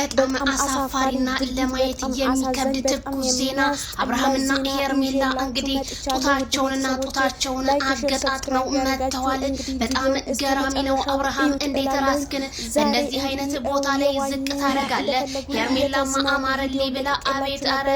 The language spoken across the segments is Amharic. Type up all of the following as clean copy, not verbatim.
በጣም አሳፋሪና ለማየት የሚከብድ ትኩስ ዜና አብርሃምና ሄርሜላ እንግዲህ ጡታቸውን አገጣጥመው መጥተዋል። በጣም ገራሚ ነው። አብርሃም እንዴት ራስህን በእንደዚህ አይነት ቦታ ላይ ዝቅ ታደርጋለህ? ሄርሜላማ አማረልኝ ብላ አቤት አረ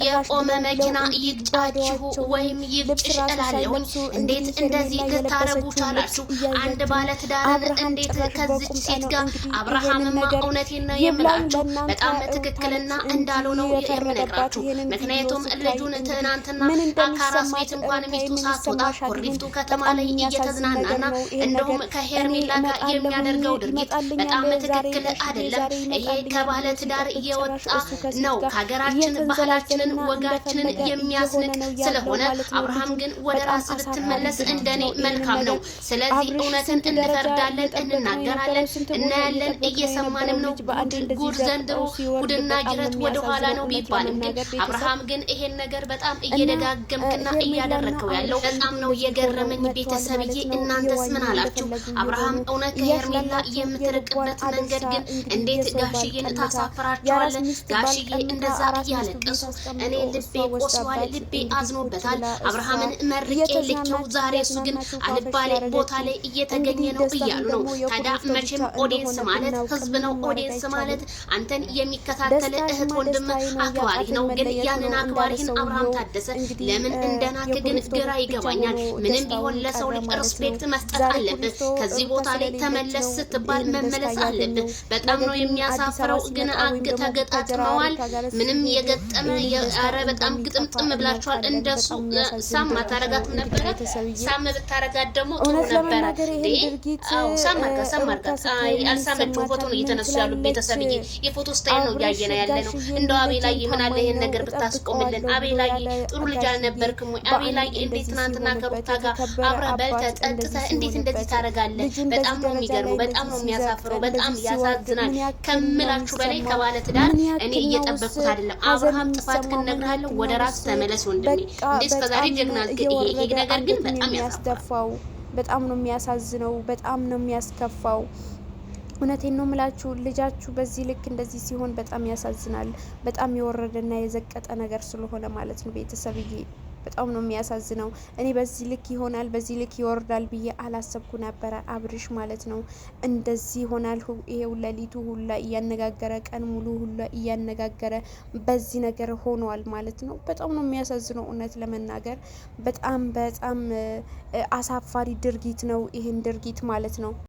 የቆመ መኪና ይግጫችሁ ወይም ይግጭሽ እላለሁኝ። እንዴት እንደዚህ ልታረጉ ቻላችሁ? አንድ ባለትዳርን እንዴት ከዚች ሴት ጋር? አብርሃምማ እውነቴን ነው የምላችሁ በጣም ትክክልና እንዳልሆነው የምነግራችሁ። ምክንያቱም ልጁን ትናንትና አካራስ ቤት እንኳን ሚስቱ ሳትወጣ ኮሪፍቱ ከተማ ላይ እየተዝናናና እንደውም ከሄርሜላ ጋር የሚያደርገው ድርጊት በጣም ትክክል አይደለም። ይሄ ከባለ ትዳር እየወጣ ነው። ከሀገራችን ባህላችንን ወጋችንን የሚያስንቅ ስለሆነ አብርሃም ግን ወደ ራስ ብትመለስ እንደኔ መልካም ነው። ስለዚህ እውነትን እንፈርዳለን፣ እንናገራለን፣ እናያለን፣ እየሰማንም ነው። ጉድ ዘንድሮ ጉድና ጅረት ወደ ኋላ ነው ቢባልም ግን አብርሃም ግን ይሄን ነገር በጣም እየደጋገምክና እያደረከው ያለው በጣም ነው የገረመኝ። ቤተሰብዬ እናንተስ ምን አላችሁ? አብርሃም እውነት ከሄርሜላ የምትርቅበት መንገድ ግን እንዴት ጋሽዬን ታሳፍራቸዋለህ? ጋሽዬ እንደዛ እያለቀሱ እኔ ልቤ ቆስሏል፣ ልቤ አዝኖበታል። አብርሃምን መርቄ ልኬው ዛሬ እሱ ግን አልባሌ ቦታ ላይ እየተገኘ ነው እያሉ ነው። ታዲያ መቼም ኦዲየንስ ማለት ህዝብ ነው። ኦዲየንስ ማለት አንተን የሚከታተል እህት ወንድም አክባሪ ነው። ግን ያንን አክባሪህን አብርሃም ታደሰ ለምን እንደናክ ግን ግራ ይገባኛል። ምንም ቢሆን ለሰው ልጅ ሪስፔክት መስጠት አለብህ። ከዚህ ቦታ ላይ ተመለስ ስትባል መመለስ አለብህ። በጣም ነው የሚያሳፍረው። ግን ተገጣጥመዋል። ምንም የገጠመ ያረ በጣም ግጥምጥም ብላችኋል። እንደሱ ሳም ማታረጋትም ነበረ። ሳም ብታረጋት ደግሞ ጥሩ ነበረ። ሳም አርጋ አልሳመችው። ፎቶ ነው እየተነሱ ያሉ ቤተሰብዬ። የፎቶ ስታይል ነው እያየና ያለ ነው። እንደው አቤላይ ምን አለ ይሄን ነገር ብታስቆምልን። አቤላይ ጥሩ ልጅ አልነበርክም ወይ? አቤላይ እንዴት ትናንትና ከሩታ ጋር አብረህ በልተህ ጠጥተህ እንዴት እንደዚህ ታደርጋለህ? በጣም ነው የሚገርመው። በጣም ነው የሚያሳፍረው። በጣም ያሳዝናል ከምላችሁ በላይ። ከባለ ትዳር እኔ እየጠበቅኩት አይደለም። አብርሃም ጥፋት እነግርሃለሁ፣ ወደ ራስ ተመለስ ወንድሜ። እንዴ እስከዛሬ ጀግናል። ይሄ ነገር ግን በጣም ያሳፍራል። በጣም ነው የሚያሳዝነው። በጣም ነው የሚያስከፋው። እውነቴን ነው ምላችሁ። ልጃችሁ በዚህ ልክ እንደዚህ ሲሆን በጣም ያሳዝናል። በጣም የወረደና የዘቀጠ ነገር ስለሆነ ማለት ነው ቤተሰብዬ። በጣም ነው የሚያሳዝነው። እኔ በዚህ ልክ ይሆናል በዚህ ልክ ይወርዳል ብዬ አላሰብኩ ነበረ። አብርሽ ማለት ነው እንደዚህ ይሆናል። ይሄው ሌሊቱ ሁላ እያነጋገረ ቀን ሙሉ ሁላ እያነጋገረ በዚህ ነገር ሆኗል ማለት ነው። በጣም ነው የሚያሳዝነው። እውነት ለመናገር በጣም አሳፋሪ ድርጊት ነው ይሄን ድርጊት ማለት ነው።